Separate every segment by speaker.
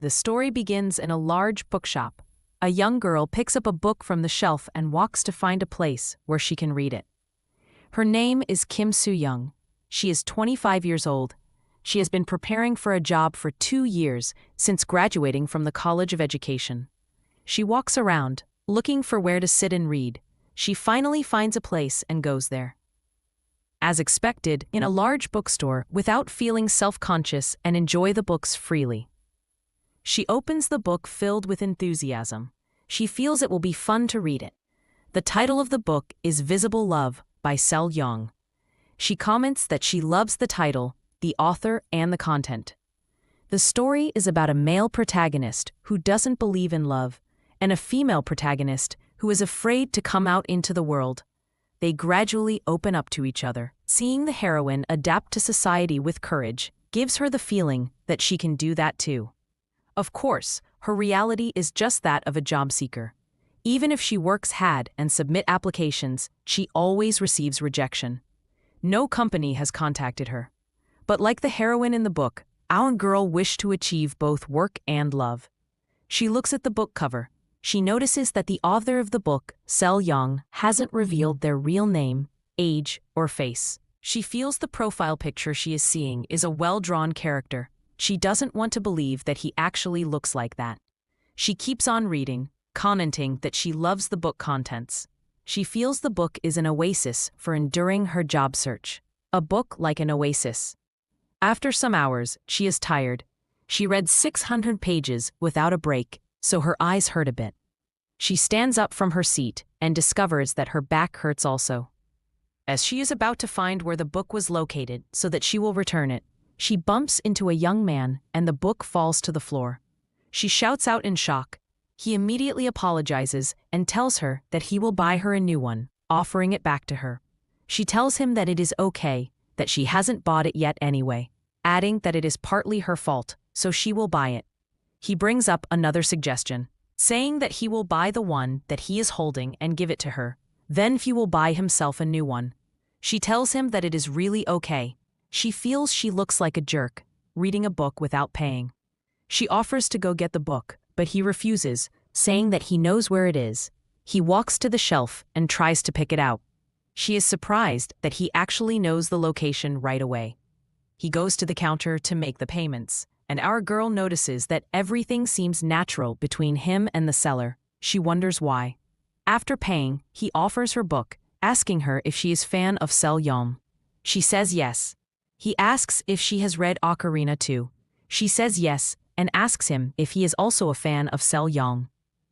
Speaker 1: The story begins in a large bookshop. A young girl picks up a book from the shelf and walks to find a place where she can read it. Her name is Kim Soo-young. She is 25 years old. She has been preparing for a job for 2 years since graduating from the College of Education. She walks around, looking for where to sit and read. She finally finds a place and goes there. As expected, in a large bookstore, without feeling self-conscious and enjoy the books freely. She opens the book filled with enthusiasm. She feels it will be fun to read it. The title of the book is Visible Love by Seo-young. She comments that she loves the title, the author, and the content. The story is about a male protagonist who doesn't believe in love, and a female protagonist who is afraid to come out into the world. They gradually open up to each other. Seeing the heroine adapt to society with courage gives her the feeling that she can do that too. Of course, her reality is just that of a job seeker. Even if she works hard and submit applications, she always receives rejection. No company has contacted her. But like the heroine in the book, our girl wished to achieve both work and love. She looks at the book cover. She notices that the author of the book, Seo-young, hasn't revealed their real name, age, or face. She feels the profile picture she is seeing is a well-drawn character. She doesn't want to believe that he actually looks like that. She keeps on reading, commenting that she loves the book contents. She feels the book is an oasis for enduring her job search. A book like an oasis. After some hours, she is tired. She read 600 pages without a break, so her eyes hurt a bit. She stands up from her seat and discovers that her back hurts also. As she is about to find where the book was located so that she will return it, she bumps into a young man and the book falls to the floor. She shouts out in shock. He immediately apologizes and tells her that he will buy her a new one, offering it back to her. She tells him that it is okay, that she hasn't bought it yet anyway, adding that it is partly her fault, so she will buy it. He brings up another suggestion, saying that he will buy the one that he is holding and give it to her. Then he will buy himself a new one. She tells him that it is really okay. She feels she looks like a jerk, reading a book without paying. She offers to go get the book, but he refuses, saying that he knows where it is. He walks to the shelf and tries to pick it out. She is surprised that he actually knows the location right away. He goes to the counter to make the payments, and our girl notices that everything seems natural between him and the seller. She wonders why. After paying, he offers her book, asking her if she is a fan of Seo-young. She says yes. He asks if she has read Ocarina too. She says yes, and asks him if he is also a fan of Seo-young.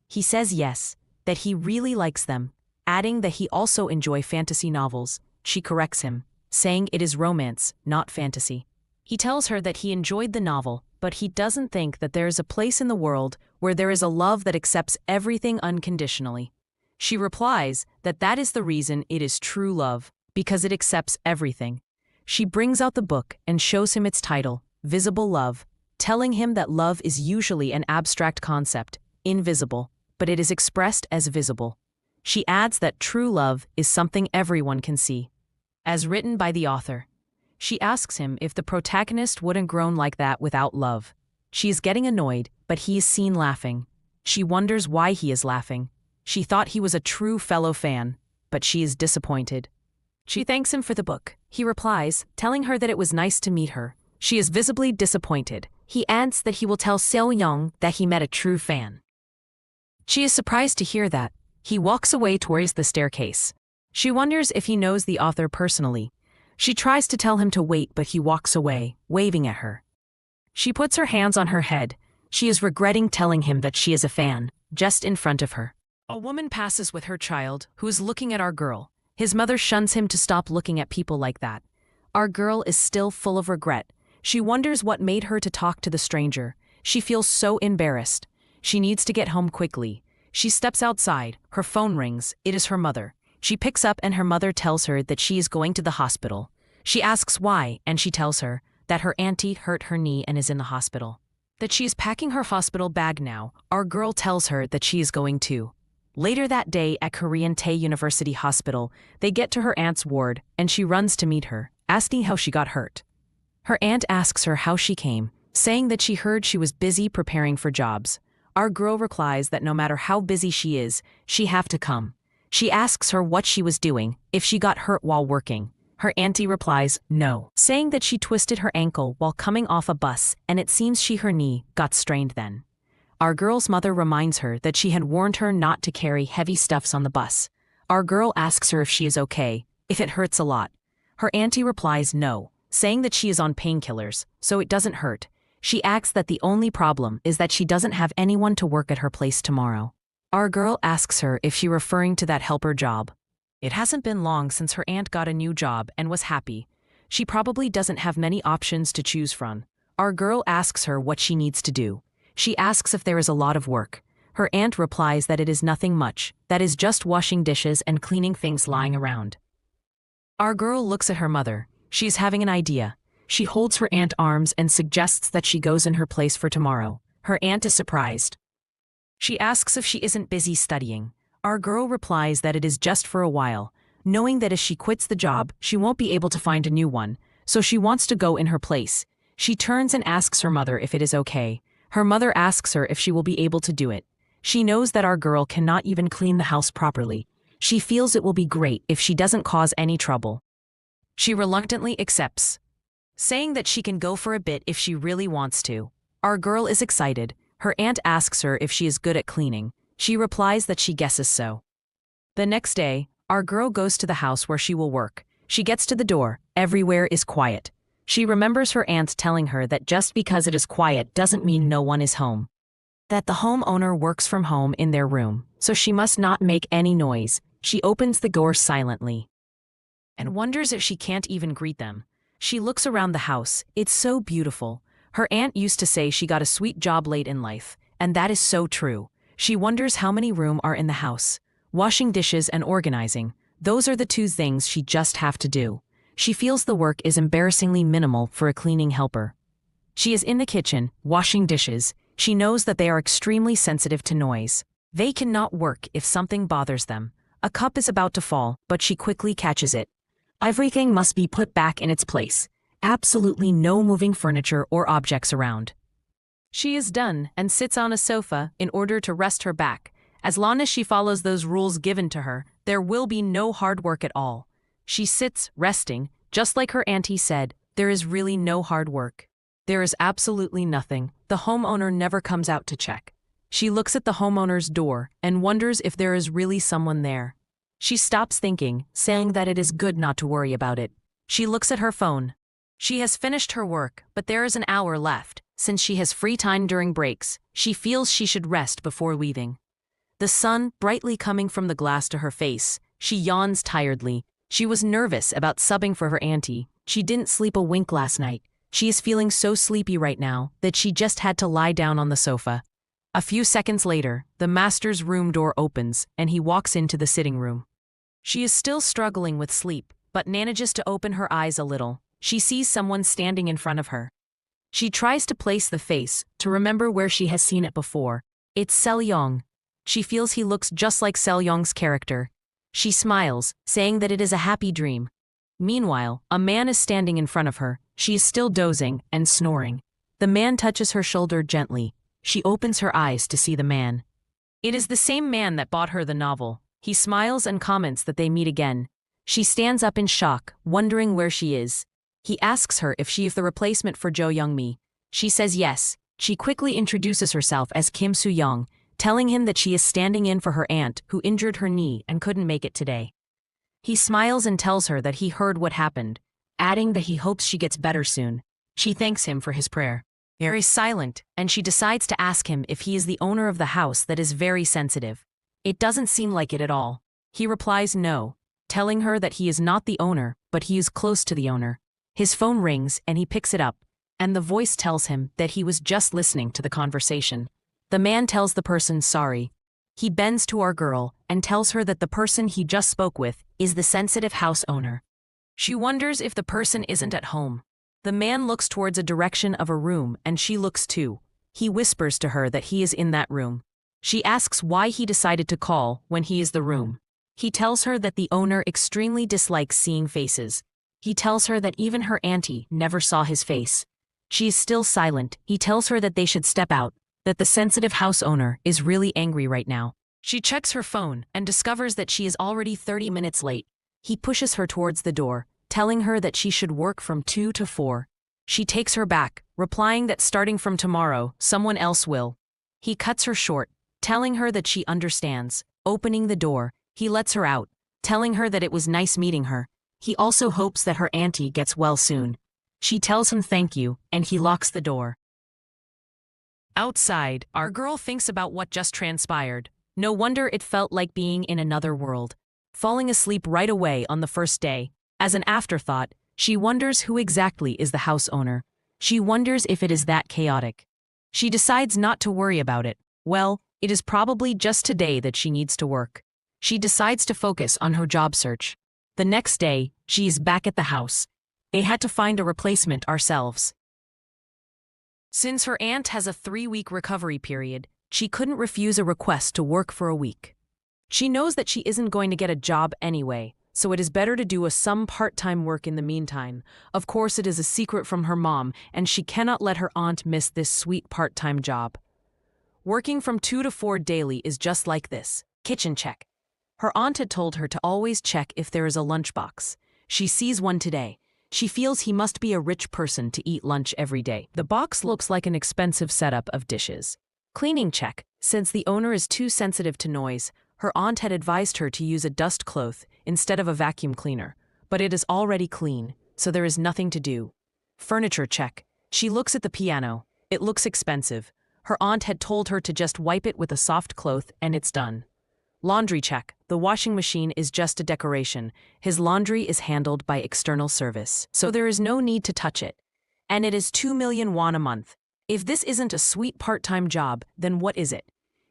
Speaker 1: He says yes, that he really likes them, adding that he also enjoys fantasy novels. She corrects him, saying it is romance, not fantasy. He tells her that he enjoyed the novel, but he doesn't think that there is a place in the world where there is a love that accepts everything unconditionally. She replies that that is the reason it is true love, because it accepts everything. She brings out the book and shows him its title, Visible Love, telling him that love is usually an abstract concept, invisible, but it is expressed as visible. She adds that true love is something everyone can see. As written by the author. She asks him if the protagonist wouldn't grown like that without love. She is getting annoyed, but he is seen laughing. She wonders why he is laughing. She thought he was a true fellow fan, but she is disappointed. She thanks him for the book. He replies, telling her that it was nice to meet her. She is visibly disappointed. He adds that he will tell Seo-young that he met a true fan. She is surprised to hear that. He walks away towards the staircase. She wonders if he knows the author personally. She tries to tell him to wait, but he walks away, waving at her. She puts her hands on her head. She is regretting telling him that she is a fan, just in front of her. A woman passes with her child, who is looking at our girl. His mother shuns him to stop looking at people like that. Our girl is still full of regret. She wonders what made her to talk to the stranger. She feels so embarrassed. She needs to get home quickly. She steps outside. Her phone rings. It is her mother. She picks up and her mother tells her that she is going to the hospital. She asks why, and she tells her that her auntie hurt her knee and is in the hospital. That she is packing her hospital bag now. Our girl tells her that she is going too. Later that day at Korean Tae University Hospital, they get to her aunt's ward, and she runs to meet her, asking how she got hurt. Her aunt asks her how she came, saying that she heard she was busy preparing for jobs. Our girl replies that no matter how busy she is, she have to come. She asks her what she was doing, if she got hurt while working. Her auntie replies, no, saying that she twisted her ankle while coming off a bus and it seems her knee got strained then. Our girl's mother reminds her that she had warned her not to carry heavy stuffs on the bus. Our girl asks her if she is okay, if it hurts a lot. Her auntie replies no, saying that she is on painkillers, so it doesn't hurt. She asks that the only problem is that she doesn't have anyone to work at her place tomorrow. Our girl asks her if she's referring to that helper job. It hasn't been long since her aunt got a new job and was happy. She probably doesn't have many options to choose from. Our girl asks her what she needs to do. She asks if there is a lot of work. Her aunt replies that it is nothing much, that is just washing dishes and cleaning things lying around. Our girl looks at her mother. She's having an idea. She holds her aunt's arms and suggests that she goes in her place for tomorrow. Her aunt is surprised. She asks if she isn't busy studying. Our girl replies that it is just for a while, knowing that if she quits the job, she won't be able to find a new one, so she wants to go in her place. She turns and asks her mother if it is okay. Her mother asks her if she will be able to do it. She knows that our girl cannot even clean the house properly. She feels it will be great if she doesn't cause any trouble. She reluctantly accepts, saying that she can go for a bit if she really wants to. Our girl is excited. Her aunt asks her if she is good at cleaning. She replies that she guesses so. The next day, our girl goes to the house where she will work. She gets to the door. Everywhere is quiet. She remembers her aunt telling her that just because it is quiet doesn't mean no one is home. That the homeowner works from home in their room, so she must not make any noise. She opens the door silently and wonders if she can't even greet them. She looks around the house. It's so beautiful. Her aunt used to say she got a sweet job late in life, and that is so true. She wonders how many rooms are in the house. Washing dishes and organizing, those are the two things she just have to do. She feels the work is embarrassingly minimal for a cleaning helper. She is in the kitchen, washing dishes. She knows that they are extremely sensitive to noise. They cannot work if something bothers them. A cup is about to fall, but she quickly catches it. Everything must be put back in its place. Absolutely no moving furniture or objects around. She is done and sits on a sofa in order to rest her back. As long as she follows those rules given to her, there will be no hard work at all. She sits, resting, just like her auntie said, there is really no hard work. There is absolutely nothing. The homeowner never comes out to check. She looks at the homeowner's door and wonders if there is really someone there. She stops thinking, saying that it is good not to worry about it. She looks at her phone. She has finished her work, but there is an hour left. Since she has free time during breaks, she feels she should rest before leaving. The sun brightly coming from the glass to her face. She yawns tiredly. She was nervous about subbing for her auntie. She didn't sleep a wink last night. She is feeling so sleepy right now that she just had to lie down on the sofa. A few seconds later, the master's room door opens and he walks into the sitting room. She is still struggling with sleep, but manages to open her eyes a little. She sees someone standing in front of her. She tries to place the face to remember where she has seen it before. It's Seo-young. She feels he looks just like Seo-young's character. She smiles, saying that it is a happy dream. Meanwhile, a man is standing in front of her. She is still dozing and snoring. The man touches her shoulder gently. She opens her eyes to see the man. It is the same man that bought her the novel. He smiles and comments that they meet again. She stands up in shock, wondering where she is. He asks her if she is the replacement for Jo Young-mi. She says yes. She quickly introduces herself as Kim Soo-young, telling him that she is standing in for her aunt who injured her knee and couldn't make it today. He smiles and tells her that he heard what happened, adding that he hopes she gets better soon. She thanks him for his prayer. Very silent, and she decides to ask him if he is the owner of the house that is very sensitive. It doesn't seem like it at all. He replies no, telling her that he is not the owner, but he is close to the owner. His phone rings and he picks it up, and the voice tells him that he was just listening to the conversation. The man tells the person sorry. He bends to our girl and tells her that the person he just spoke with is the sensitive house owner. She wonders if the person isn't at home. The man looks towards a direction of a room and she looks too. He whispers to her that he is in that room. She asks why he decided to call when he is the room. He tells her that the owner extremely dislikes seeing faces. He tells her that even her auntie never saw his face. She is still silent. He tells her that they should step out, that the sensitive house owner is really angry right now. She checks her phone and discovers that she is already 30 minutes late. He pushes her towards the door, telling her that she should work from 2 to 4. She takes her back, replying that starting from tomorrow, someone else will. He cuts her short, telling her that she understands. Opening the door, he lets her out, telling her that it was nice meeting her. He also hopes that her auntie gets well soon. She tells him thank you, and he locks the door. Outside, our girl thinks about what just transpired. No wonder it felt like being in another world. Falling asleep right away on the first day. As an afterthought, she wonders who exactly is the house owner. She wonders if it is that chaotic. She decides not to worry about it. Well, it is probably just today that she needs to work. She decides to focus on her job search. The next day, she is back at the house. They had to find a replacement ourselves. Since her aunt has a 3-week recovery period, she couldn't refuse a request to work for a week. She knows that she isn't going to get a job anyway, so it is better to do some part-time work in the meantime. Of course, it is a secret from her mom, and she cannot let her aunt miss this sweet part-time job. Working from 2 to 4 daily is just like this. Kitchen check. Her aunt had told her to always check if there is a lunchbox. She sees one today. She feels he must be a rich person to eat lunch every day. The box looks like an expensive setup of dishes. Cleaning check. Since the owner is too sensitive to noise, her aunt had advised her to use a dust cloth instead of a vacuum cleaner. But it is already clean, so there is nothing to do. Furniture check. She looks at the piano. It looks expensive. Her aunt had told her to just wipe it with a soft cloth and it's done. Laundry check. The washing machine is just a decoration. His laundry is handled by external service, so there is no need to touch it. And it is 2 million won a month. If this isn't a sweet part-time job, then what is it?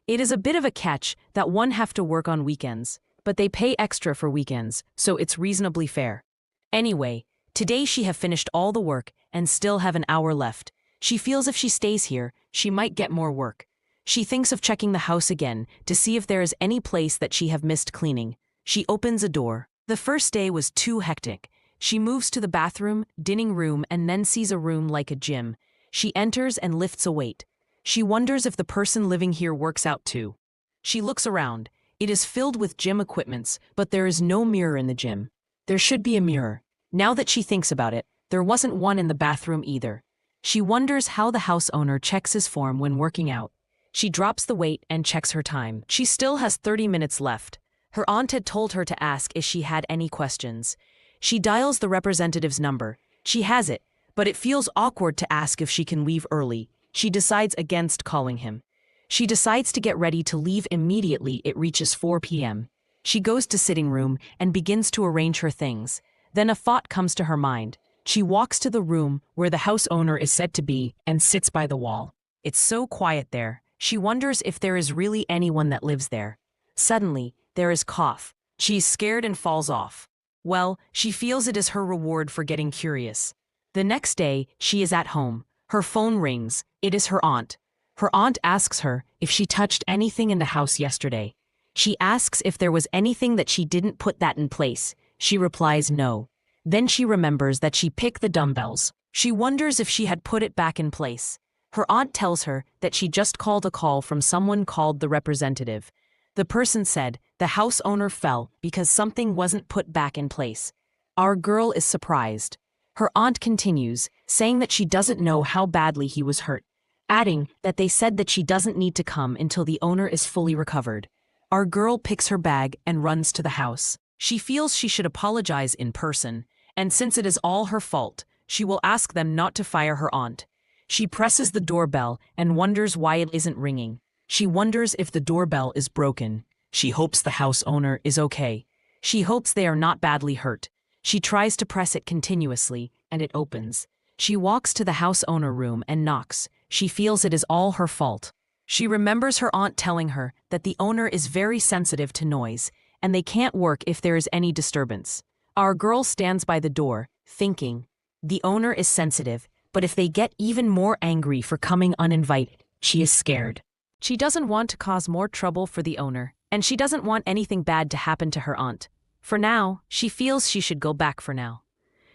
Speaker 1: It is a bit of a catch that one have to work on weekends, but they pay extra for weekends, so it's reasonably fair. Anyway, today she have finished all the work and still have an hour left. She feels if she stays here, she might get more work. She thinks of checking the house again to see if there is any place that she have missed cleaning. She opens a door. The first day was too hectic. She moves to the bathroom, dining room, and then sees a room like a gym. She enters and lifts a weight. She wonders if the person living here works out too. She looks around. It is filled with gym equipments, but there is no mirror in the gym. There should be a mirror. Now that she thinks about it, there wasn't one in the bathroom either. She wonders how the house owner checks his form when working out. She drops the weight and checks her time. She still has 30 minutes left. Her aunt had told her to ask if she had any questions. She dials the representative's number. She has it, but it feels awkward to ask if she can leave early. She decides against calling him. She decides to get ready to leave immediately it reaches 4 p.m. She goes to sitting room and begins to arrange her things. Then a thought comes to her mind. She walks to the room where the house owner is said to be and sits by the wall. It's so quiet there. She wonders if there is really anyone that lives there. Suddenly, there is cough. She is scared and falls off. Well, she feels it is her reward for getting curious. The next day, she is at home. Her phone rings. It is her aunt. Her aunt asks her if she touched anything in the house yesterday. She asks if there was anything that she didn't put that in place. She replies no. Then she remembers that she picked the dumbbells. She wonders if she had put it back in place. Her aunt tells her that she just called a call from someone called the representative. The person said the house owner fell because something wasn't put back in place. Our girl is surprised. Her aunt continues, saying that she doesn't know how badly he was hurt, adding that they said that she doesn't need to come until the owner is fully recovered. Our girl picks her bag and runs to the house. She feels she should apologize in person, and since it is all her fault, she will ask them not to fire her aunt. She presses the doorbell and wonders why it isn't ringing. She wonders if the doorbell is broken. She hopes the house owner is okay. She hopes they are not badly hurt. She tries to press it continuously, and it opens. She walks to the house owner room and knocks. She feels it is all her fault. She remembers her aunt telling her that the owner is very sensitive to noise, and they can't work if there is any disturbance. Our girl stands by the door, thinking, the owner is sensitive, but if they get even more angry for coming uninvited, she is scared. She doesn't want to cause more trouble for the owner, and she doesn't want anything bad to happen to her aunt. For now, she feels she should go back for now.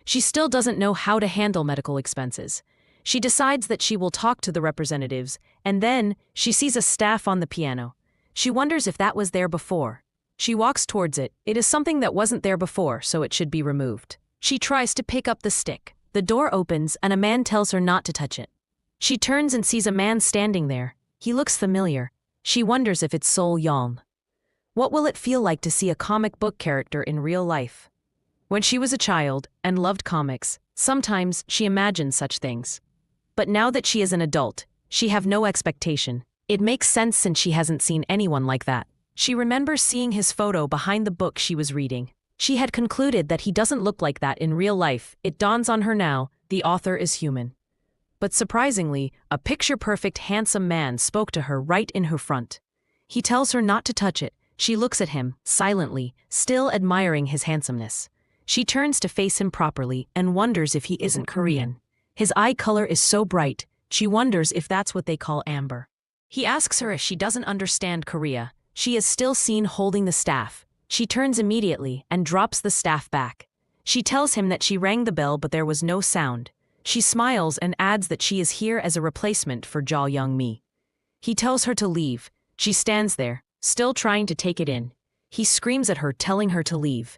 Speaker 1: She still doesn't know how to handle medical expenses. She decides that she will talk to the representatives, and then she sees a staff on the piano. She wonders if that was there before. She walks towards it. It is something that wasn't there before, so it should be removed. She tries to pick up the stick. The door opens and a man tells her not to touch it. She turns and sees a man standing there. He looks familiar. She wonders if it's Soo-young. What will it feel like to see a comic book character in real life? When she was a child and loved comics, sometimes she imagined such things. But now that she is an adult, she have no expectation. It makes sense since she hasn't seen anyone like that. She remembers seeing his photo behind the book she was reading. She had concluded that he doesn't look like that in real life. It dawns on her now, the author is human. But surprisingly, a picture-perfect handsome man spoke to her right in her front. He tells her not to touch it. She looks at him, silently, still admiring his handsomeness. She turns to face him properly and wonders if he isn't Korean. His eye color is so bright, she wonders if that's what they call amber. He asks her if she doesn't understand Korea. She is still seen holding the staff. She turns immediately and drops the staff back. She tells him that she rang the bell but there was no sound. She smiles and adds that she is here as a replacement for Ja Young-mi. He tells her to leave. She stands there, still trying to take it in. He screams at her, telling her to leave.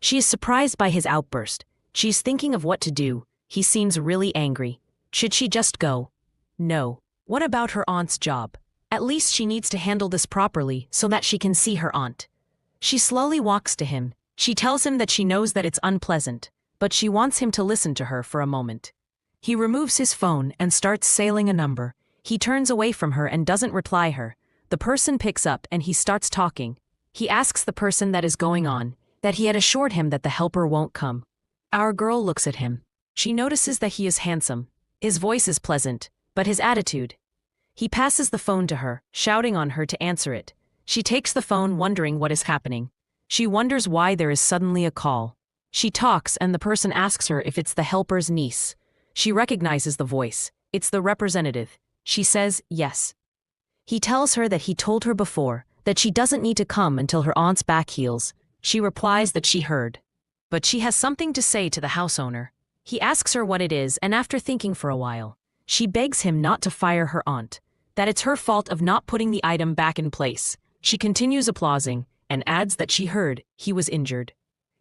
Speaker 1: She is surprised by his outburst. She's thinking of what to do. He seems really angry. Should she just go? No. What about her aunt's job? At least she needs to handle this properly so that she can see her aunt. She slowly walks to him. She tells him that she knows that it's unpleasant, but she wants him to listen to her for a moment. He removes his phone and starts saying a number. He turns away from her and doesn't reply her. The person picks up and he starts talking. He asks the person that is going on, that he had assured him that the helper won't come. Our girl looks at him. She notices that he is handsome. His voice is pleasant, but his attitude. He passes the phone to her, shouting on her to answer it. She takes the phone wondering what is happening. She wonders why there is suddenly a call. She talks and the person asks her if it's the helper's niece. She recognizes the voice. It's the representative. She says yes. He tells her that he told her before, that she doesn't need to come until her aunt's back heals. She replies that she heard. But she has something to say to the house owner. He asks her what it is and after thinking for a while, she begs him not to fire her aunt, that it's her fault of not putting the item back in place. She continues applauding and adds that she heard he was injured.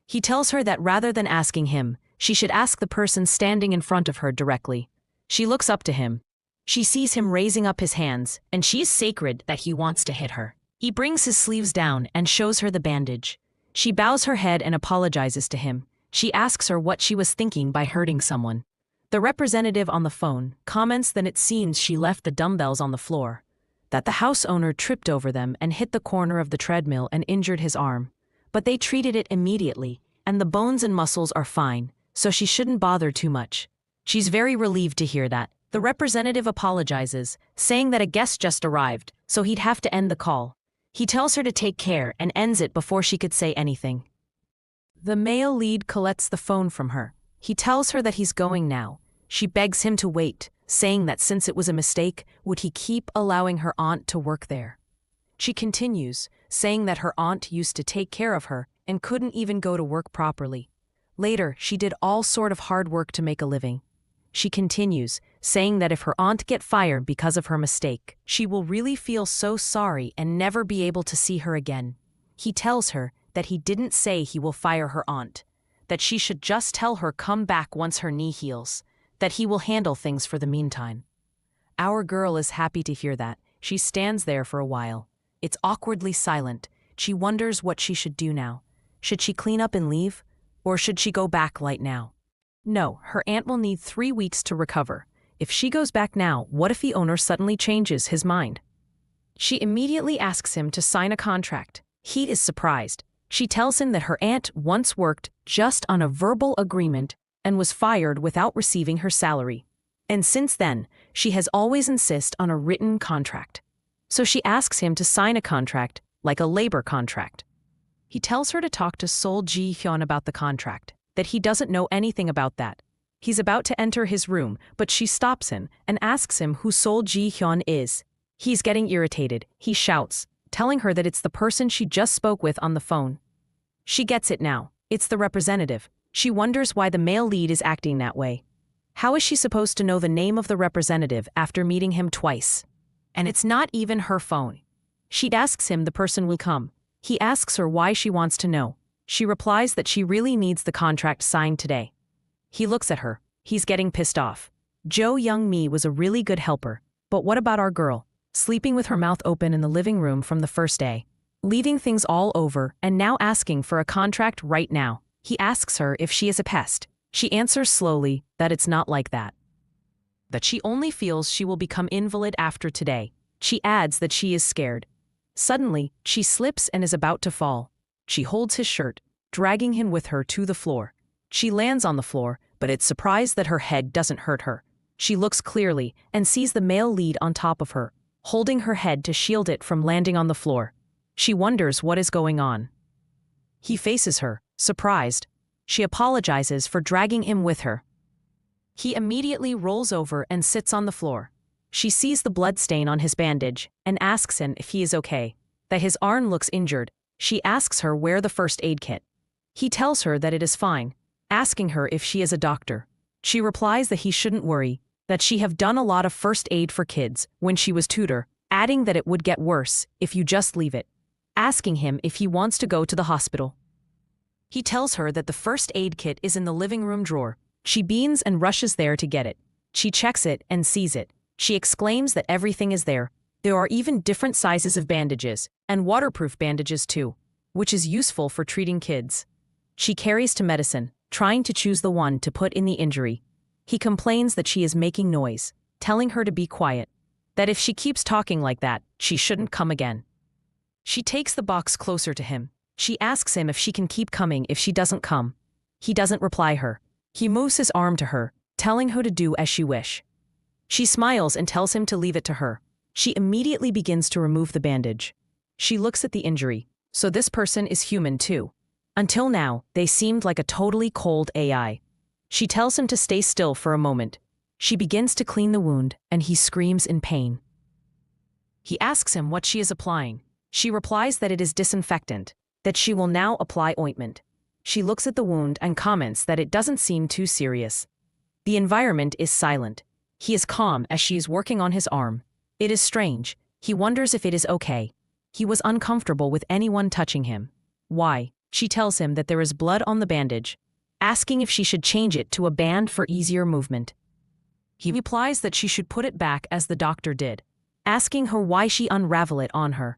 Speaker 1: He tells her that rather than asking him, she should ask the person standing in front of her directly. She looks up to him. She sees him raising up his hands, and she is sacred that he wants to hit her. He brings his sleeves down and shows her the bandage. She bows her head and apologizes to him. She asks her what she was thinking by hurting someone. The representative on the phone comments that it seems she left the dumbbells on the floor, that the house owner tripped over them and hit the corner of the treadmill and injured his arm. But they treated it immediately, and the bones and muscles are fine, so she shouldn't bother too much. She's very relieved to hear that. The representative apologizes, saying that a guest just arrived, so he'd have to end the call. He tells her to take care and ends it before she could say anything. The male lead collects the phone from her. He tells her that he's going now. She begs him to wait, saying that since it was a mistake, would he keep allowing her aunt to work there? She continues, saying that her aunt used to take care of her and couldn't even go to work properly. Later, she did all sort of hard work to make a living. She continues, saying that if her aunt get fired because of her mistake, she will really feel so sorry and never be able to see her again. He tells her that he didn't say he will fire her aunt, that she should just tell her come back once her knee heals, that he will handle things for the meantime. Our girl is happy to hear that. She stands there for a while. It's awkwardly silent. She wonders what she should do now. Should she clean up and leave? Or should she go back right now? No, her aunt will need 3 weeks to recover. If she goes back now, what if the owner suddenly changes his mind? She immediately asks him to sign a contract. He is surprised. She tells him that her aunt once worked just on a verbal agreement and was fired without receiving her salary. And since then, she has always insisted on a written contract. So she asks him to sign a contract, like a labor contract. He tells her to talk to Sol Ji-hyun about the contract, that he doesn't know anything about that. He's about to enter his room, but she stops him and asks him who Sol Ji-hyun is. He's getting irritated. He shouts, telling her that it's the person she just spoke with on the phone. She gets it now. It's the representative. She wonders why the male lead is acting that way. How is she supposed to know the name of the representative after meeting him twice? And it's not even her phone. She asks him the person will come. He asks her why she wants to know. She replies that she really needs the contract signed today. He looks at her. He's getting pissed off. Jo Young-mi was a really good helper. But what about our girl? Sleeping with her mouth open in the living room from the first day. Leaving things all over and now asking for a contract right now. He asks her if she is a pest. She answers slowly that it's not like that. That she only feels she will become invalid after today. She adds that she is scared. Suddenly, she slips and is about to fall. She holds his shirt, dragging him with her to the floor. She lands on the floor, but it's surprised that her head doesn't hurt her. She looks clearly and sees the male lead on top of her, holding her head to shield it from landing on the floor. She wonders what is going on. He faces her, surprised. She apologizes for dragging him with her. He immediately rolls over and sits on the floor. She sees the blood stain on his bandage and asks him if he is okay, that his arm looks injured. She asks her where the first aid kit. He tells her that it is fine, asking her if she is a doctor. She replies that he shouldn't worry, that she have done a lot of first aid for kids when she was tutor, adding that it would get worse if you just leave it, asking him if he wants to go to the hospital. He tells her that the first aid kit is in the living room drawer. She beams and rushes there to get it. She checks it and sees it. She exclaims that everything is there. There are even different sizes of bandages, and waterproof bandages too, which is useful for treating kids. She carries to medicine, trying to choose the one to put in the injury. He complains that she is making noise, telling her to be quiet, that if she keeps talking like that, she shouldn't come again. She takes the box closer to him. She asks him if she can keep coming if she doesn't come. He doesn't reply her. He moves his arm to her, telling her to do as she wish. She smiles and tells him to leave it to her. She immediately begins to remove the bandage. She looks at the injury. So this person is human too. Until now, they seemed like a totally cold AI. She tells him to stay still for a moment. She begins to clean the wound, and he screams in pain. He asks him what she is applying. She replies that it is disinfectant, that she will now apply ointment. She looks at the wound and comments that it doesn't seem too serious. The environment is silent. He is calm as she is working on his arm. It is strange. He wonders if it is okay. He was uncomfortable with anyone touching him. Why? She tells him that there is blood on the bandage, asking if she should change it to a band for easier movement. He replies that she should put it back as the doctor did, asking her why she unravel it on her.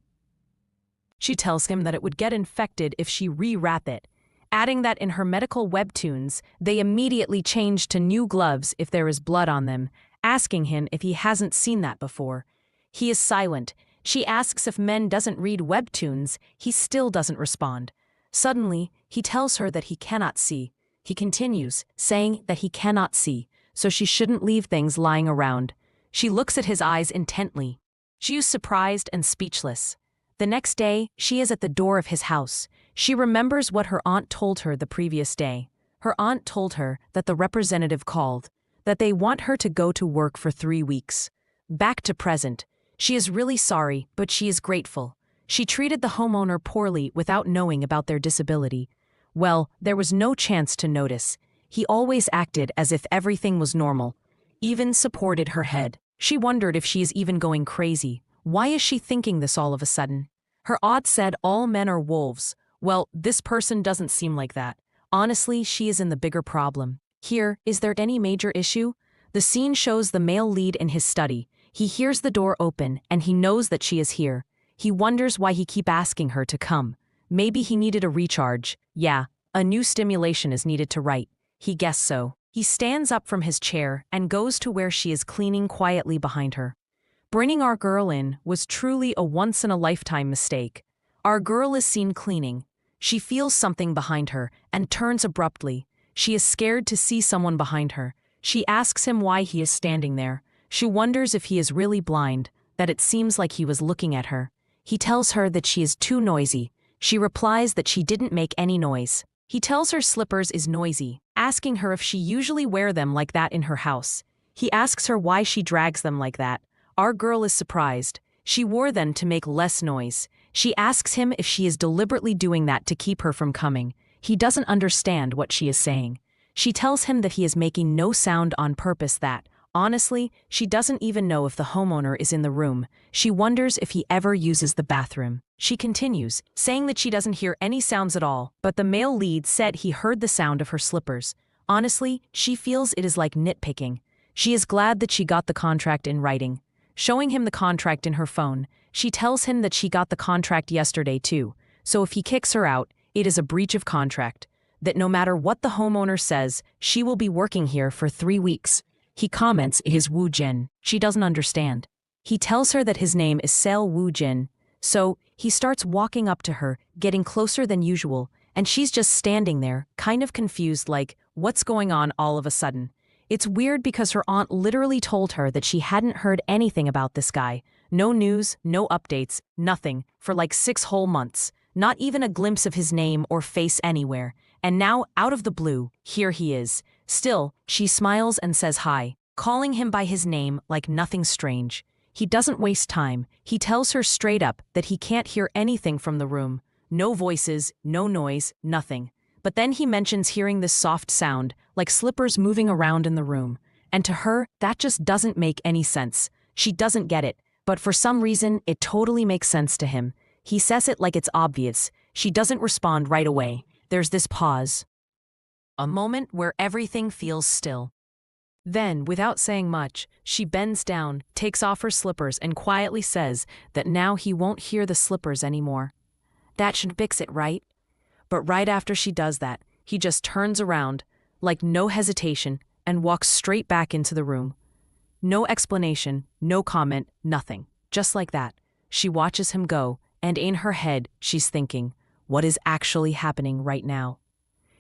Speaker 1: She tells him that it would get infected if she rewrap it, adding that in her medical webtoons, they immediately change to new gloves if there is blood on them, asking him if he hasn't seen that before. He is silent. She asks if men doesn't read webtoons. He still doesn't respond. Suddenly, he tells her that he cannot see. He continues, saying that he cannot see, so she shouldn't leave things lying around. She looks at his eyes intently. She is surprised and speechless. The next day, she is at the door of his house. She remembers what her aunt told her the previous day. Her aunt told her that the representative called, that they want her to go to work for 3 weeks. Back to present. She is really sorry, but she is grateful. She treated the homeowner poorly without knowing about their disability. Well, there was no chance to notice. He always acted as if everything was normal. Even supported her head. She wondered if she is even going crazy. Why is she thinking this all of a sudden? Her aunt said all men are wolves. Well, this person doesn't seem like that. Honestly, she is in the bigger problem. Here, is there any major issue? The scene shows the male lead in his study. He hears the door open, and he knows that she is here. He wonders why he keep asking her to come. Maybe he needed a recharge. Yeah, a new stimulation is needed to write. He guessed so. He stands up from his chair and goes to where she is cleaning quietly behind her. Bringing our girl in was truly a once-in-a-lifetime mistake. Our girl is seen cleaning. She feels something behind her and turns abruptly. She is scared to see someone behind her. She asks him why he is standing there. She wonders if he is really blind, that it seems like he was looking at her. He tells her that she is too noisy. She replies that she didn't make any noise. He tells her slippers is noisy, asking her if she usually wear them like that in her house. He asks her why she drags them like that. Our girl is surprised. She wore them to make less noise. She asks him if she is deliberately doing that to keep her from coming. He doesn't understand what she is saying. She tells him that he is making no sound on purpose, that, honestly, she doesn't even know if the homeowner is in the room. She wonders if he ever uses the bathroom. She continues, saying that she doesn't hear any sounds at all, but the male lead said he heard the sound of her slippers. Honestly, she feels it is like nitpicking. She is glad that she got the contract in writing. Showing him the contract in her phone, she tells him that she got the contract yesterday too, so if he kicks her out, it is a breach of contract. That no matter what the homeowner says, she will be working here for 3 weeks. He comments his Woo Jin. She doesn't understand. He tells her that his name is Seo Woo Jin, so he starts walking up to her, getting closer than usual, and she's just standing there, kind of confused, like, what's going on all of a sudden? It's weird because her aunt literally told her that she hadn't heard anything about this guy. No news, no updates, nothing, for like 6 whole months. Not even a glimpse of his name or face anywhere. And now, out of the blue, here he is. Still, she smiles and says hi, calling him by his name like nothing strange. He doesn't waste time. He tells her straight up that he can't hear anything from the room. No voices, no noise, nothing. But then he mentions hearing this soft sound, like slippers moving around in the room. And to her, that just doesn't make any sense. She doesn't get it, but for some reason, it totally makes sense to him. He says it like it's obvious. She doesn't respond right away. There's this pause. A moment where everything feels still. Then, without saying much, she bends down, takes off her slippers, and quietly says that now he won't hear the slippers anymore. That should fix it, right? But right after she does that, he just turns around, like no hesitation, and walks straight back into the room. No explanation, no comment, nothing. Just like that. She watches him go, and in her head, she's thinking, what is actually happening right now?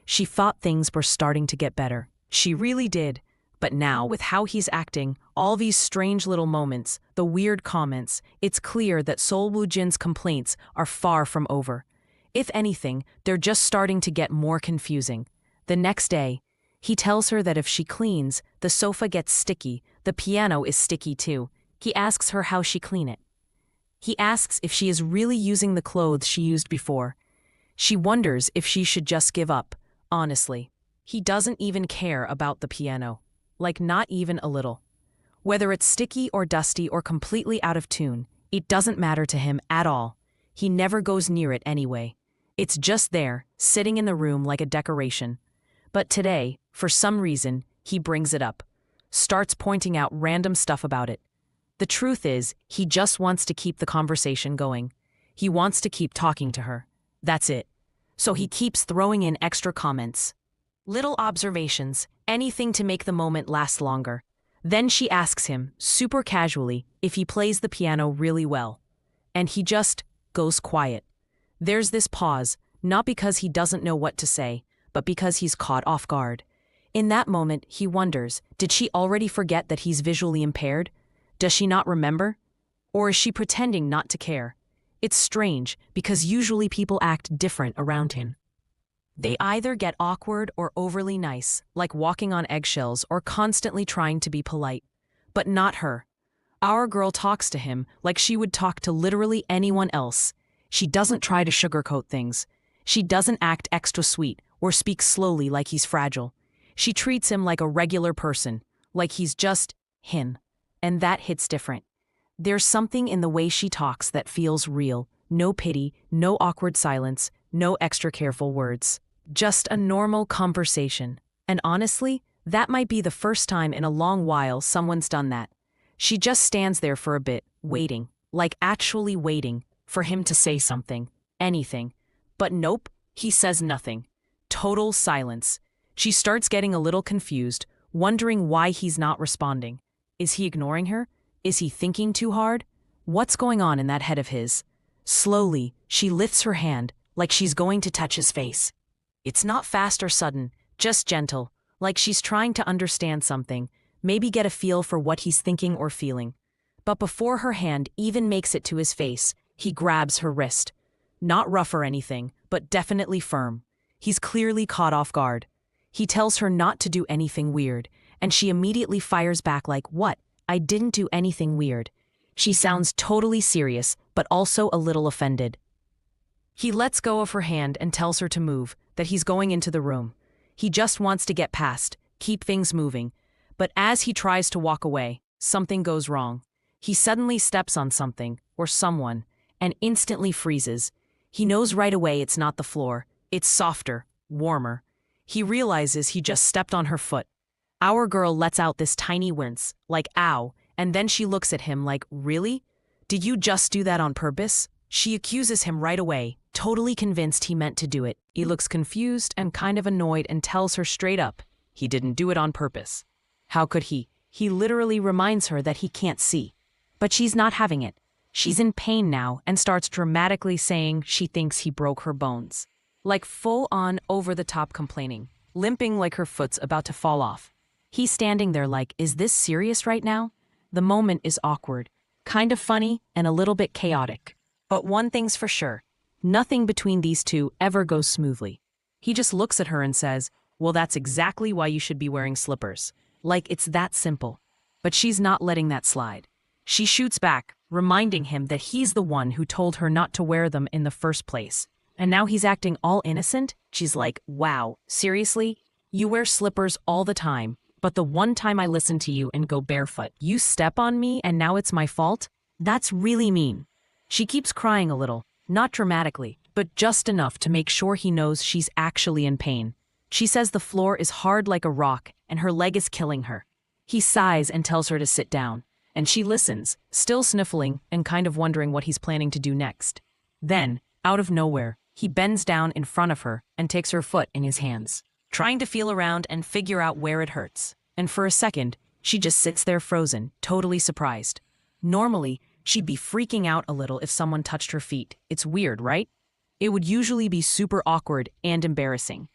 Speaker 1: She thought things were starting to get better. She really did. But now, with how he's acting, all these strange little moments, the weird comments, it's clear that Sol Woo Jin's complaints are far from over. If anything, they're just starting to get more confusing. The next day, he tells her that if she cleans, the sofa gets sticky, the piano is sticky too. He asks her how she clean it. He asks if she is really using the clothes she used before. She wonders if she should just give up. Honestly, he doesn't even care about the piano. Like not even a little. Whether it's sticky or dusty or completely out of tune, it doesn't matter to him at all. He never goes near it anyway. It's just there, sitting in the room like a decoration. But today, for some reason, he brings it up. Starts pointing out random stuff about it. The truth is, he just wants to keep the conversation going. He wants to keep talking to her. That's it. So he keeps throwing in extra comments. Little observations, anything to make the moment last longer. Then she asks him, super casually, if he plays the piano really well. And he just goes quiet. There's this pause, not because he doesn't know what to say, but because he's caught off guard. In that moment, he wonders, did she already forget that he's visually impaired? Does she not remember? Or is she pretending not to care? It's strange, because usually people act different around him. They either get awkward or overly nice, like walking on eggshells or constantly trying to be polite. But not her. Our girl talks to him like she would talk to literally anyone else. She doesn't try to sugarcoat things. She doesn't act extra sweet or speak slowly like he's fragile. She treats him like a regular person, like he's just him. And that hits different. There's something in the way she talks that feels real. No pity, no awkward silence, no extra careful words. Just a normal conversation. And honestly, that might be the first time in a long while someone's done that. She just stands there for a bit, waiting, like actually waiting, for him to say something, anything. But nope, he says nothing. Total silence. She starts getting a little confused, wondering why he's not responding. Is he ignoring her? Is he thinking too hard? What's going on in that head of his? Slowly, she lifts her hand, like she's going to touch his face. It's not fast or sudden, just gentle, like she's trying to understand something, maybe get a feel for what he's thinking or feeling. But before her hand even makes it to his face, he grabs her wrist. Not rough or anything, but definitely firm. He's clearly caught off guard. He tells her not to do anything weird, and she immediately fires back like, "What? I didn't do anything weird." She sounds totally serious, but also a little offended. He lets go of her hand and tells her to move, that he's going into the room. He just wants to get past, keep things moving. But as he tries to walk away, something goes wrong. He suddenly steps on something, or someone, and instantly freezes. He knows right away it's not the floor. It's softer, warmer. He realizes he just stepped on her foot. Our girl lets out this tiny wince, like ow, and then she looks at him like, really? Did you just do that on purpose? She accuses him right away, totally convinced he meant to do it. He looks confused and kind of annoyed and tells her straight up, he didn't do it on purpose. How could he? He literally reminds her that he can't see. But she's not having it. She's in pain now and starts dramatically saying she thinks he broke her bones. Like full-on over-the-top complaining, limping like her foot's about to fall off. He's standing there like, is this serious right now? The moment is awkward, kind of funny, and a little bit chaotic. But one thing's for sure, nothing between these two ever goes smoothly. He just looks at her and says, well, that's exactly why you should be wearing slippers. Like it's that simple. But she's not letting that slide. She shoots back, reminding him that he's the one who told her not to wear them in the first place. And now he's acting all innocent? She's like, wow, seriously? You wear slippers all the time, but the one time I listen to you and go barefoot, you step on me and now it's my fault? That's really mean. She keeps crying a little, not dramatically, but just enough to make sure he knows she's actually in pain. She says the floor is hard like a rock and her leg is killing her. He sighs and tells her to sit down, and she listens, still sniffling and kind of wondering what he's planning to do next. Then, out of nowhere, he bends down in front of her and takes her foot in his hands, trying to feel around and figure out where it hurts. And for a second, she just sits there frozen, totally surprised. Normally, she'd be freaking out a little if someone touched her feet. It's weird, right? It would usually be super awkward and embarrassing.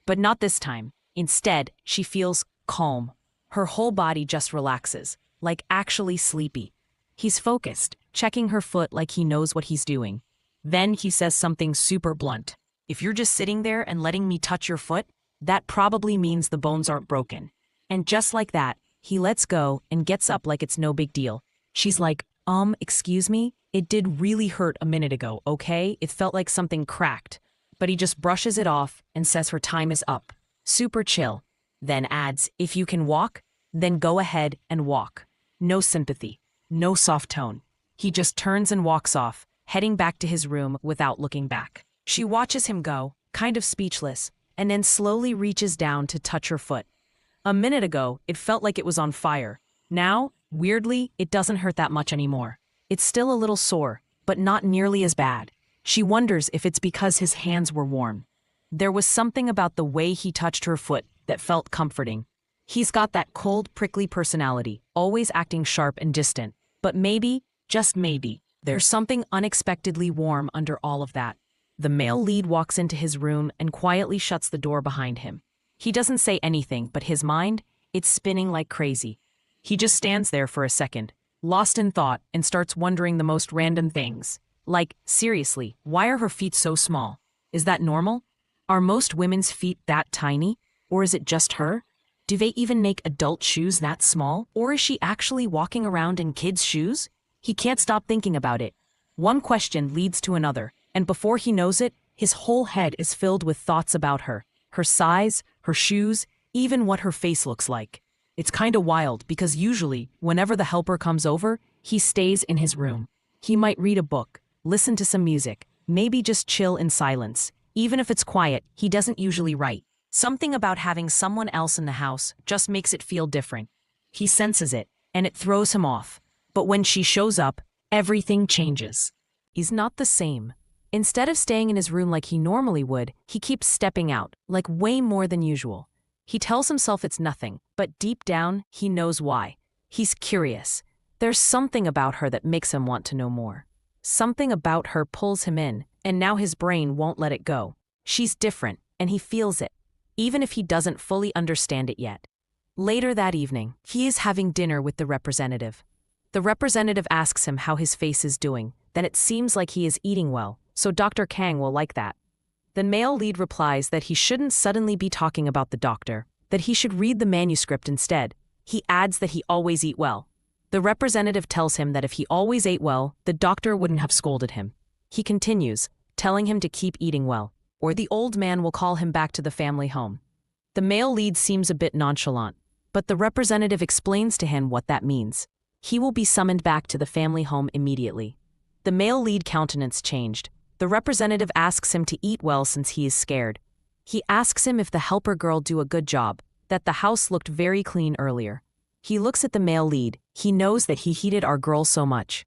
Speaker 1: But not this time. Instead, she feels calm. Her whole body just relaxes, like actually sleepy. He's focused, checking her foot like he knows what he's doing. Then he says something super blunt. If you're just sitting there and letting me touch your foot, that probably means the bones aren't broken. And just like that, he lets go and gets up like it's no big deal. She's like, excuse me? It did really hurt a minute ago, okay? It felt like something cracked. But he just brushes it off and says her time is up. Super chill. Then adds, if you can walk, then go ahead and walk. No sympathy. No soft tone. He just turns and walks off, heading back to his room without looking back. She watches him go, kind of speechless, and then slowly reaches down to touch her foot. A minute ago, it felt like it was on fire. Now, weirdly, it doesn't hurt that much anymore. It's still a little sore, but not nearly as bad. She wonders if it's because his hands were warm. There was something about the way he touched her foot that felt comforting. He's got that cold, prickly personality, always acting sharp and distant. But maybe, just maybe, there's something unexpectedly warm under all of that. The male lead walks into his room and quietly shuts the door behind him. He doesn't say anything, but his mind, it's spinning like crazy. He just stands there for a second, lost in thought, and starts wondering the most random things. Like, seriously, why are her feet so small? Is that normal? Are most women's feet that tiny? Or is it just her? Do they even make adult shoes that small? Or is she actually walking around in kids' shoes? He can't stop thinking about it. One question leads to another, and before he knows it, his whole head is filled with thoughts about her. Her size, her shoes, even what her face looks like. It's kinda wild because usually, whenever the helper comes over, he stays in his room. He might read a book, listen to some music, maybe just chill in silence. Even if it's quiet, he doesn't usually write. Something about having someone else in the house just makes it feel different. He senses it, and it throws him off. But when she shows up, everything changes. He's not the same. Instead of staying in his room like he normally would, he keeps stepping out, like way more than usual. He tells himself it's nothing, but deep down, he knows why. He's curious. There's something about her that makes him want to know more. Something about her pulls him in, and now his brain won't let it go. She's different, and he feels it, even if he doesn't fully understand it yet. Later that evening, he is having dinner with the representative. The representative asks him how his face is doing, then it seems like he is eating well, so Dr. Kang will like that. The male lead replies that he shouldn't suddenly be talking about the doctor, that he should read the manuscript instead. He adds that he always eat well. The representative tells him that if he always ate well, the doctor wouldn't have scolded him. He continues, telling him to keep eating well, or the old man will call him back to the family home. The male lead seems a bit nonchalant, but the representative explains to him what that means. He will be summoned back to the family home immediately. The male lead countenance changed. The representative asks him to eat well since he is scared. He asks him if the helper girl do a good job, that the house looked very clean earlier. He looks at the male lead. He knows that he heated our girl so much.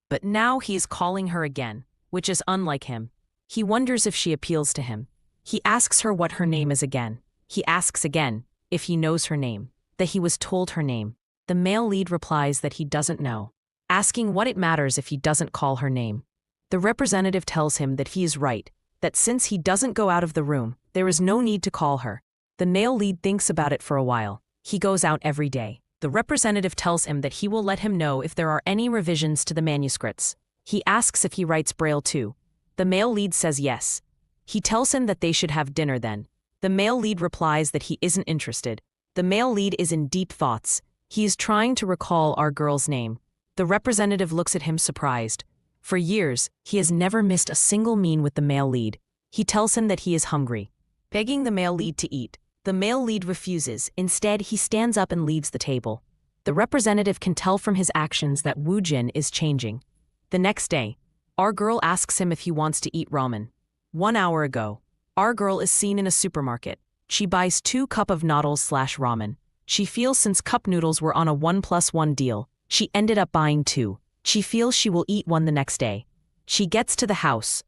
Speaker 1: But now he is calling her again, which is unlike him. He wonders if she appeals to him. He asks her what her name is again. He asks again if he knows her name, that he was told her name. The male lead replies that he doesn't know, asking what it matters if he doesn't call her name. The representative tells him that he is right, that since he doesn't go out of the room, there is no need to call her. The male lead thinks about it for a while. He goes out every day. The representative tells him that he will let him know if there are any revisions to the manuscripts. He asks if he writes Braille too. The male lead says yes. He tells him that they should have dinner then. The male lead replies that he isn't interested. The male lead is in deep thoughts. He is trying to recall our girl's name. The representative looks at him surprised. For years, he has never missed a single meal with the male lead. He tells him that he is hungry, begging the male lead to eat. The male lead refuses. Instead, he stands up and leaves the table. The representative can tell from his actions that Woo Jin is changing. The next day, our girl asks him if he wants to eat ramen. 1 hour ago, our girl is seen in a supermarket. She buys 2 cups of noodles/ramen. She feels since cup noodles were on a 1+1 deal, she ended up buying 2. She feels she will eat 1 the next day. She gets to the house,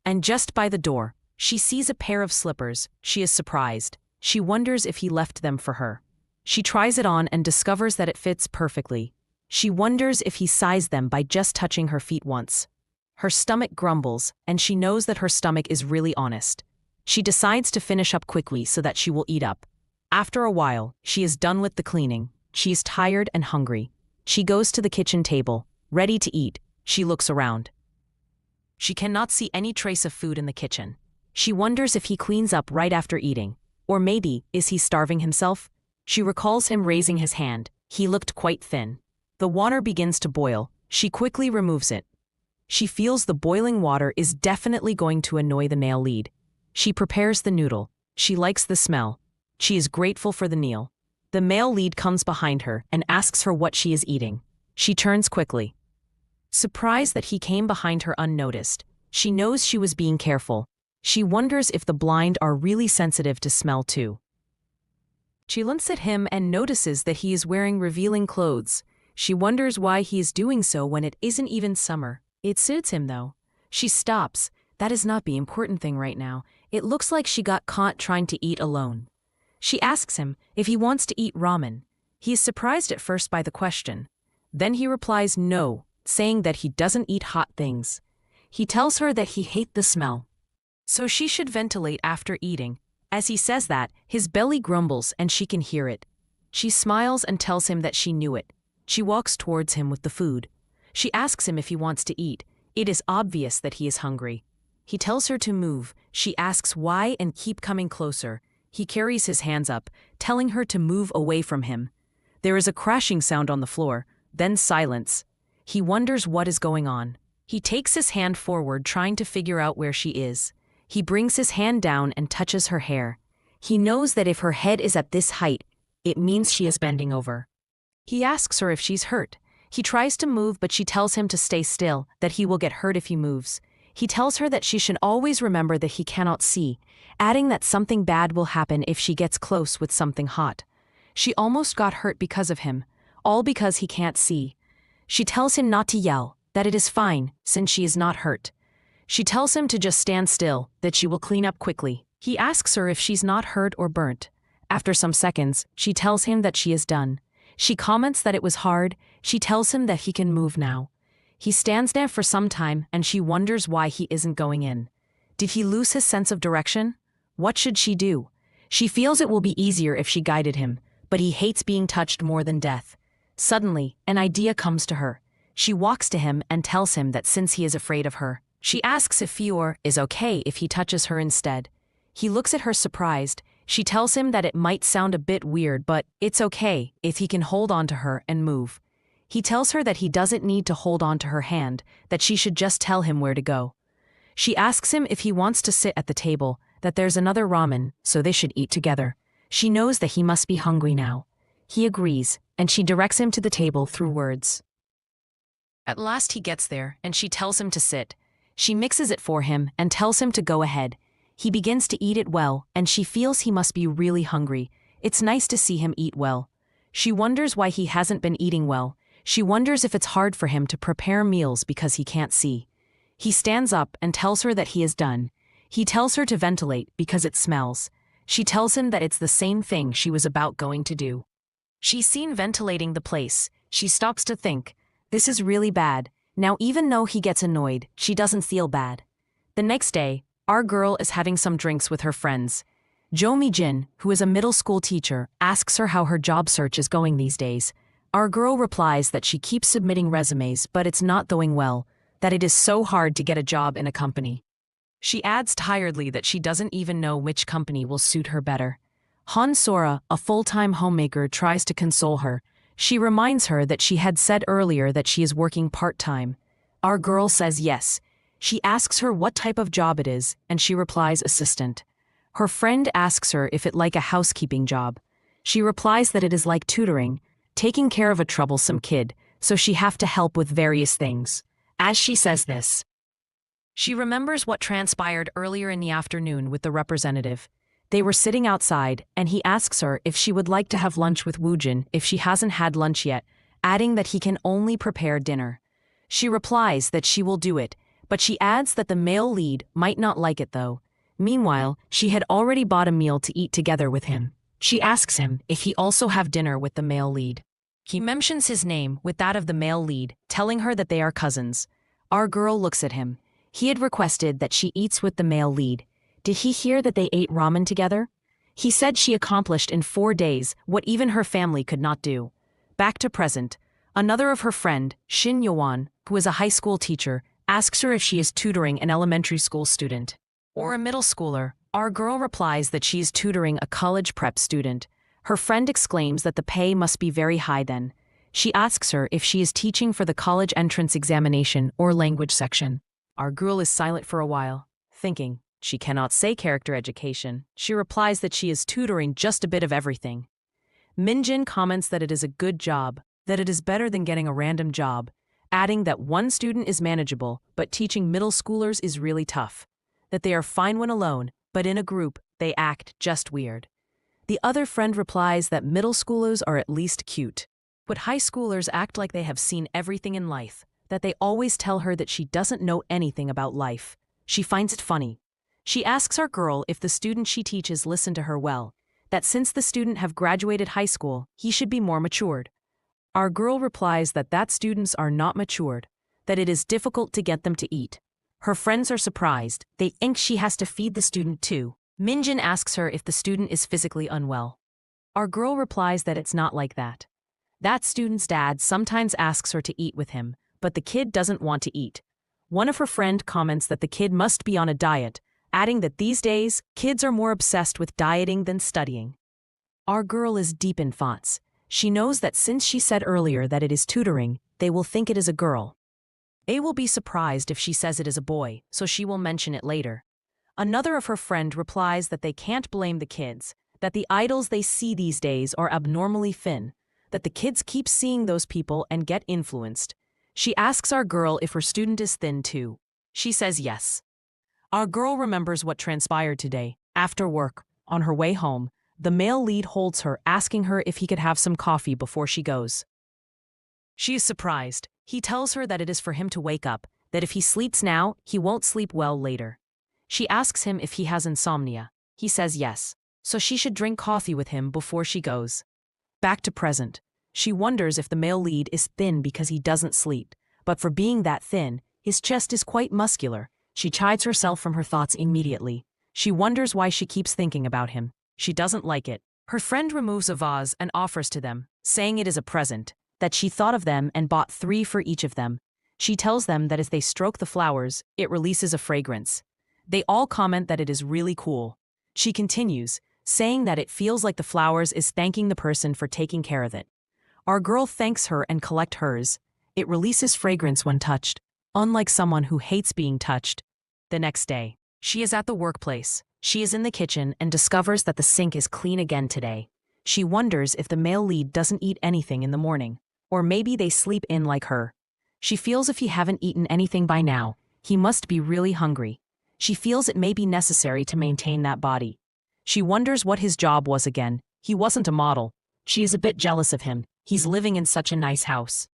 Speaker 1: and just by the door, she sees a pair of slippers. She is surprised. She wonders if he left them for her. She tries it on and discovers that it fits perfectly. She wonders if he sized them by just touching her feet once. Her stomach grumbles, and she knows that her stomach is really honest. She decides to finish up quickly so that she will eat up. After a while, she is done with the cleaning. She is tired and hungry. She goes to the kitchen table, ready to eat. She looks around. She cannot see any trace of food in the kitchen. She wonders if he cleans up right after eating. Or maybe, is he starving himself? She recalls him raising his hand. He looked quite thin. The water begins to boil. She quickly removes it. She feels the boiling water is definitely going to annoy the male lead. She prepares the noodle. She likes the smell. She is grateful for the meal. The male lead comes behind her and asks her what she is eating. She turns quickly, surprised that he came behind her unnoticed. She knows she was being careful. She wonders if the blind are really sensitive to smell too. She looks at him and notices that he is wearing revealing clothes. She wonders why he is doing so when it isn't even summer. It suits him though. She stops. That is not the important thing right now. It looks like she got caught trying to eat alone. She asks him if he wants to eat ramen. He is surprised at first by the question. Then he replies no, saying that he doesn't eat hot things. He tells her that he hates the smell, so she should ventilate after eating. As he says that, his belly grumbles and she can hear it. She smiles and tells him that she knew it. She walks towards him with the food. She asks him if he wants to eat. It is obvious that he is hungry. He tells her to move. She asks why and keep coming closer. He carries his hands up, telling her to move away from him. There is a crashing sound on the floor, then silence. He wonders what is going on. He takes his hand forward, trying to figure out where she is. He brings his hand down and touches her hair. He knows that if her head is at this height, it means she is bending over. He asks her if she's hurt. He tries to move, but she tells him to stay still, that he will get hurt if he moves. He tells her that she should always remember that he cannot see, adding that something bad will happen if she gets close with something hot. She almost got hurt because of him, all because he can't see. She tells him not to yell, that it is fine, since she is not hurt. She tells him to just stand still, that she will clean up quickly. He asks her if she's not hurt or burnt. After some seconds, she tells him that she is done. She comments that it was hard. She tells him that he can move now. He stands there for some time and she wonders why he isn't going in. Did he lose his sense of direction? What should she do? She feels it will be easier if she guided him, but he hates being touched more than death. Suddenly, an idea comes to her. She walks to him and tells him that since he is afraid of her, she asks if Fior is okay if he touches her instead. He looks at her surprised. She tells him that it might sound a bit weird, but it's okay if he can hold on to her and move. He tells her that he doesn't need to hold on to her hand, that she should just tell him where to go. She asks him if he wants to sit at the table, that there's another ramen, so they should eat together. She knows that he must be hungry now. He agrees, and she directs him to the table through words. At last he gets there, and she tells him to sit. She mixes it for him and tells him to go ahead. He begins to eat it well, and she feels he must be really hungry. It's nice to see him eat well. She wonders why he hasn't been eating well. She wonders if it's hard for him to prepare meals because he can't see. He stands up and tells her that he is done. He tells her to ventilate because it smells. She tells him that it's the same thing she was about going to do. She's seen ventilating the place. She stops to think, this is really bad. Now even though he gets annoyed, she doesn't feel bad. The next day, our girl is having some drinks with her friends. Jo Mi-jin, who is a middle school teacher, asks her how her job search is going these days. Our girl replies that she keeps submitting resumes but it's not going well, that it is so hard to get a job in a company. She adds tiredly that she doesn't even know which company will suit her better. Han Sora, a full-time homemaker, tries to console her. She reminds her that she had said earlier that she is working part-time. Our girl says yes. She asks her what type of job it is, and she replies assistant. Her friend asks her if it like a housekeeping job. She replies that it is like tutoring, taking care of a troublesome kid, so she have to help with various things. As she says this, she remembers what transpired earlier in the afternoon with the representative. They were sitting outside, and he asks her if she would like to have lunch with Woojin if she hasn't had lunch yet, adding that he can only prepare dinner. She replies that she will do it, but she adds that the male lead might not like it though. Meanwhile, she had already bought a meal to eat together with him. She asks him if he also have dinner with the male lead. He mentions his name with that of the male lead, telling her that they are cousins. Our girl looks at him. He had requested that she eats with the male lead. Did he hear that they ate ramen together? He said she accomplished in 4 days what even her family could not do. Back to present. Another of her friend, Shin Yo-won, who is a high school teacher, asks her if she is tutoring an elementary school student or a middle schooler. Our girl replies that she is tutoring a college prep student. Her friend exclaims that the pay must be very high then. She asks her if she is teaching for the college entrance examination or language section. Our girl is silent for a while, thinking. She cannot say character education. She replies that she is tutoring just a bit of everything. Min-jin comments that it is a good job, that it is better than getting a random job, adding that one student is manageable, but teaching middle schoolers is really tough, that they are fine when alone, but in a group, they act just weird. The other friend replies that middle schoolers are at least cute, but high schoolers act like they have seen everything in life, that they always tell her that she doesn't know anything about life. She finds it funny. She asks our girl if the student she teaches listen to her well, that since the student have graduated high school, he should be more matured. Our girl replies that students are not matured, that it is difficult to get them to eat. Her friends are surprised. They think she has to feed the student too. Min-jin asks her if the student is physically unwell. Our girl replies that it's not like that. That student's dad sometimes asks her to eat with him, but the kid doesn't want to eat. One of her friend comments that the kid must be on a diet, adding that these days, kids are more obsessed with dieting than studying. Our girl is deep in thoughts. She knows that since she said earlier that it is tutoring, they will think it is a girl. They will be surprised if she says it is a boy, so she will mention it later. Another of her friend replies that they can't blame the kids, that the idols they see these days are abnormally thin, that the kids keep seeing those people and get influenced. She asks our girl if her student is thin too. She says yes. Our girl remembers what transpired today. After work, on her way home, the male lead holds her, asking her if he could have some coffee before she goes. She is surprised. He tells her that it is for him to wake up, that if he sleeps now, he won't sleep well later. She asks him if he has insomnia. He says yes, so she should drink coffee with him before she goes. Back to present. She wonders if the male lead is thin because he doesn't sleep, but for being that thin, his chest is quite muscular. She chides herself from her thoughts immediately. She wonders why she keeps thinking about him. She doesn't like it. Her friend removes a vase and offers to them, saying it is a present, that she thought of them and bought 3 for each of them. She tells them that as they stroke the flowers, it releases a fragrance. They all comment that it is really cool. She continues, saying that it feels like the flowers is thanking the person for taking care of it. Our girl thanks her and collect hers. It releases fragrance when touched, unlike someone who hates being touched. The next day, she is at the workplace. She is in the kitchen and discovers that the sink is clean again today. She wonders if the male lead doesn't eat anything in the morning, or maybe they sleep in like her. She feels if he haven't eaten anything by now, he must be really hungry. She feels it may be necessary to maintain that body. She wonders what his job was again. He wasn't a model. She is a bit jealous of him. He's living in such a nice house.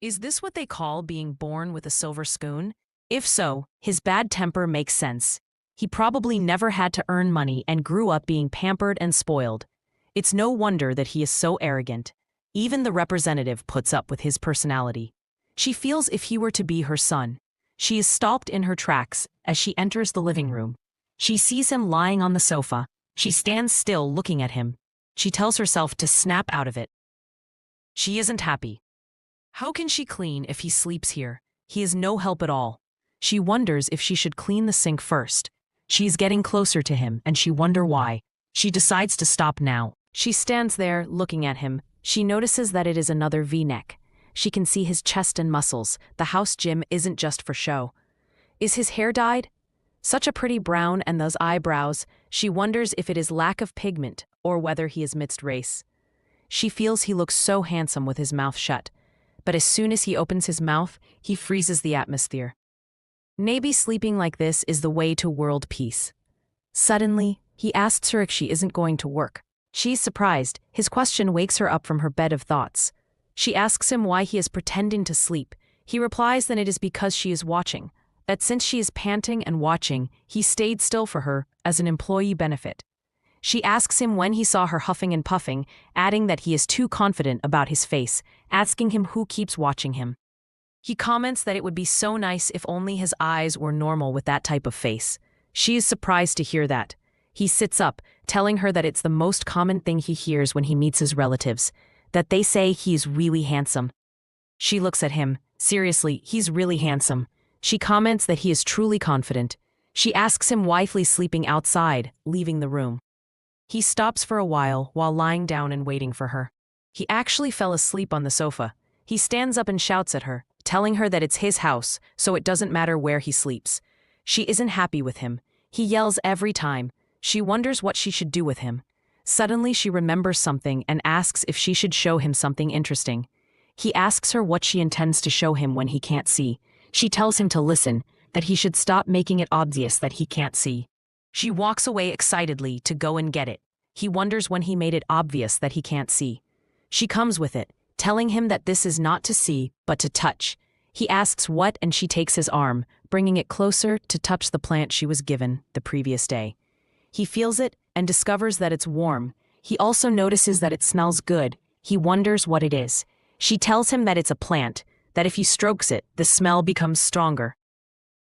Speaker 1: Is this what they call being born with a silver spoon? If so, his bad temper makes sense. He probably never had to earn money and grew up being pampered and spoiled. It's no wonder that he is so arrogant. Even the representative puts up with his personality. She feels if he were to be her son. She is stopped in her tracks as she enters the living room. She sees him lying on the sofa. She stands still looking at him. She tells herself to snap out of it. She isn't happy. How can she clean if he sleeps here? He is no help at all. She wonders if she should clean the sink first. She is getting closer to him and she wonders why. She decides to stop now. She stands there looking at him. She notices that it is another V-neck. She can see his chest and muscles. The house gym isn't just for show. Is his hair dyed? Such a pretty brown, and those eyebrows. She wonders if it is lack of pigment or whether he is mixed race. She feels he looks so handsome with his mouth shut. But as soon as he opens his mouth, he freezes the atmosphere. Maybe sleeping like this is the way to world peace. Suddenly, he asks her if she isn't going to work. She's surprised. His question wakes her up from her bed of thoughts. She asks him why he is pretending to sleep. He replies that it is because she is watching, that since she is panting and watching, he stayed still for her as an employee benefit. She asks him when he saw her huffing and puffing, adding that he is too confident about his face, asking him who keeps watching him. He comments that it would be so nice if only his eyes were normal with that type of face. She is surprised to hear that. He sits up, telling her that it's the most common thing he hears when he meets his relatives, that they say he's really handsome. She looks at him. Seriously, he's really handsome. She comments that he is truly confident. She asks him why he's sleeping outside, leaving the room. He stops for a while lying down and waiting for her. He actually fell asleep on the sofa. He stands up and shouts at her, telling her that it's his house, so it doesn't matter where he sleeps. She isn't happy with him. He yells every time. She wonders what she should do with him. Suddenly she remembers something and asks if she should show him something interesting. He asks her what she intends to show him when he can't see. She tells him to listen, that he should stop making it obvious that he can't see. She walks away excitedly to go and get it. He wonders when he made it obvious that he can't see. She comes with it, telling him that this is not to see, but to touch. He asks what, and she takes his arm, bringing it closer to touch the plant she was given the previous day. He feels it and discovers that it's warm. He also notices that it smells good. He wonders what it is. She tells him that it's a plant, that if he strokes it, the smell becomes stronger.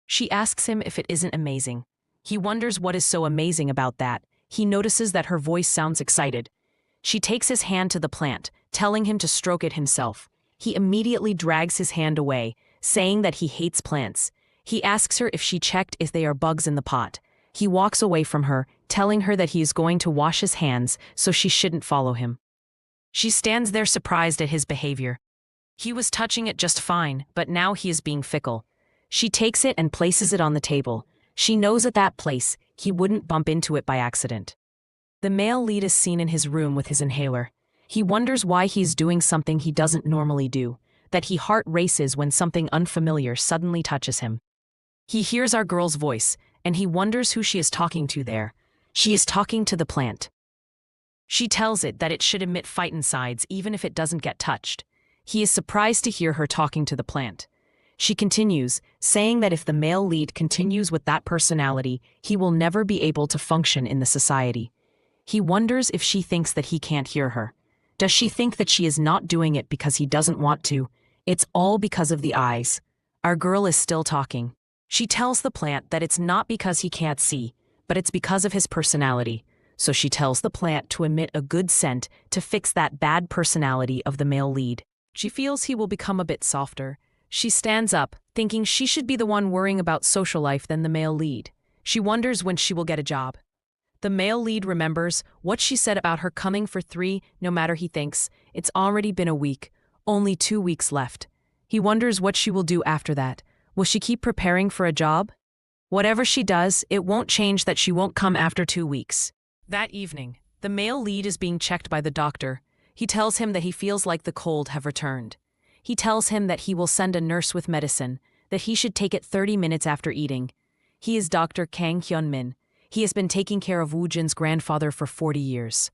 Speaker 1: She asks him if it isn't amazing. He wonders what is so amazing about that. He notices that her voice sounds excited. She takes his hand to the plant, telling him to stroke it himself. He immediately drags his hand away, saying that he hates plants. He asks her if she checked if there are bugs in the pot. He walks away from her, telling her that he is going to wash his hands, so she shouldn't follow him. She stands there surprised at his behavior. He was touching it just fine, but now he is being fickle. She takes it and places it on the table. She knows at that place, he wouldn't bump into it by accident. The male lead is seen in his room with his inhaler. He wonders why he's doing something he doesn't normally do, that he heart races when something unfamiliar suddenly touches him. He hears our girl's voice, and he wonders who she is talking to there. She is talking to the plant. She tells it that it should emit phytoncides even if it doesn't get touched. He is surprised to hear her talking to the plant. She continues, saying that if the male lead continues with that personality, he will never be able to function in the society. He wonders if she thinks that he can't hear her. Does she think that she is not doing it because he doesn't want to? It's all because of the eyes. Our girl is still talking. She tells the plant that it's not because he can't see, but it's because of his personality. So she tells the plant to emit a good scent to fix that bad personality of the male lead. She feels he will become a bit softer. She stands up, thinking she should be the one worrying about social life than the male lead. She wonders when she will get a job. The male lead remembers what she said about her coming for 3, no matter he thinks. It's already been a week, only 2 weeks left. He wonders what she will do after that. Will she keep preparing for a job? Whatever she does, it won't change that she won't come after 2 weeks. That evening, the male lead is being checked by the doctor. He tells him that he feels like the cold have returned. He tells him that he will send a nurse with medicine, that he should take it 30 minutes after eating. He is Dr. Kang Hyun-min. He has been taking care of Woo-jin's grandfather for 40 years.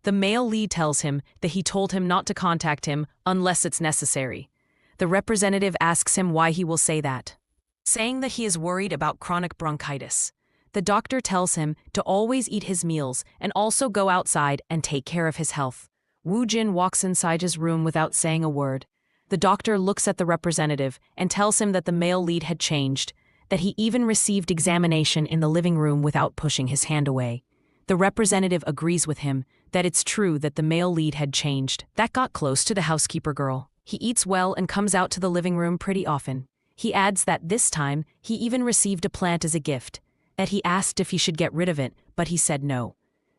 Speaker 1: The male lead tells him that he told him not to contact him unless it's necessary. The representative asks him why he will say that, saying that he is worried about chronic bronchitis. The doctor tells him to always eat his meals and also go outside and take care of his health. Woo-jin walks inside his room without saying a word. The doctor looks at the representative and tells him that the male lead had changed, that he even received examination in the living room without pushing his hand away. The representative agrees with him that it's true that the male lead had changed. That got close to the housekeeper girl. He eats well and comes out to the living room pretty often. He adds that this time he even received a plant as a gift, that he asked if he should get rid of it, but he said no.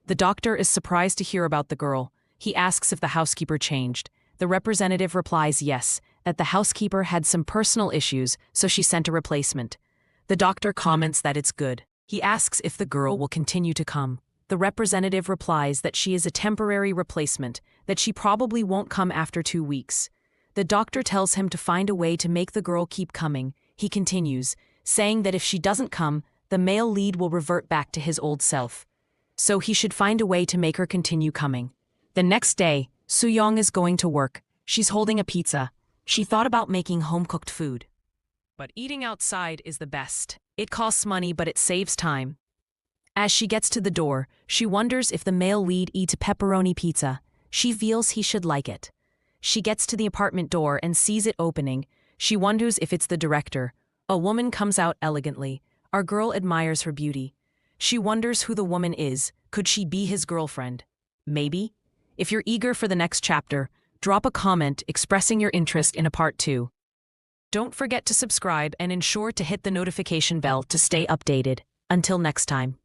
Speaker 1: The doctor is surprised to hear about the girl. He asks if the housekeeper changed. The representative replies yes, that the housekeeper had some personal issues, so she sent a replacement. The doctor comments that it's good. He asks if the girl will continue to come. The representative replies that she is a temporary replacement, that she probably won't come after 2 weeks. The doctor tells him to find a way to make the girl keep coming. He continues, saying that if she doesn't come, the male lead will revert back to his old self. So he should find a way to make her continue coming. The next day, Soo-young is going to work. She's holding a pizza. She thought about making home-cooked food. But eating outside is the best. It costs money, but it saves time. As she gets to the door, she wonders if the male lead eats pepperoni pizza. She feels he should like it. She gets to the apartment door and sees it opening. She wonders if it's the director. A woman comes out elegantly. Our girl admires her beauty. She wonders who the woman is. Could she be his girlfriend? Maybe. If you're eager for the next chapter, drop a comment expressing your interest in a part 2. Don't forget to subscribe and ensure to hit the notification bell to stay updated. Until next time.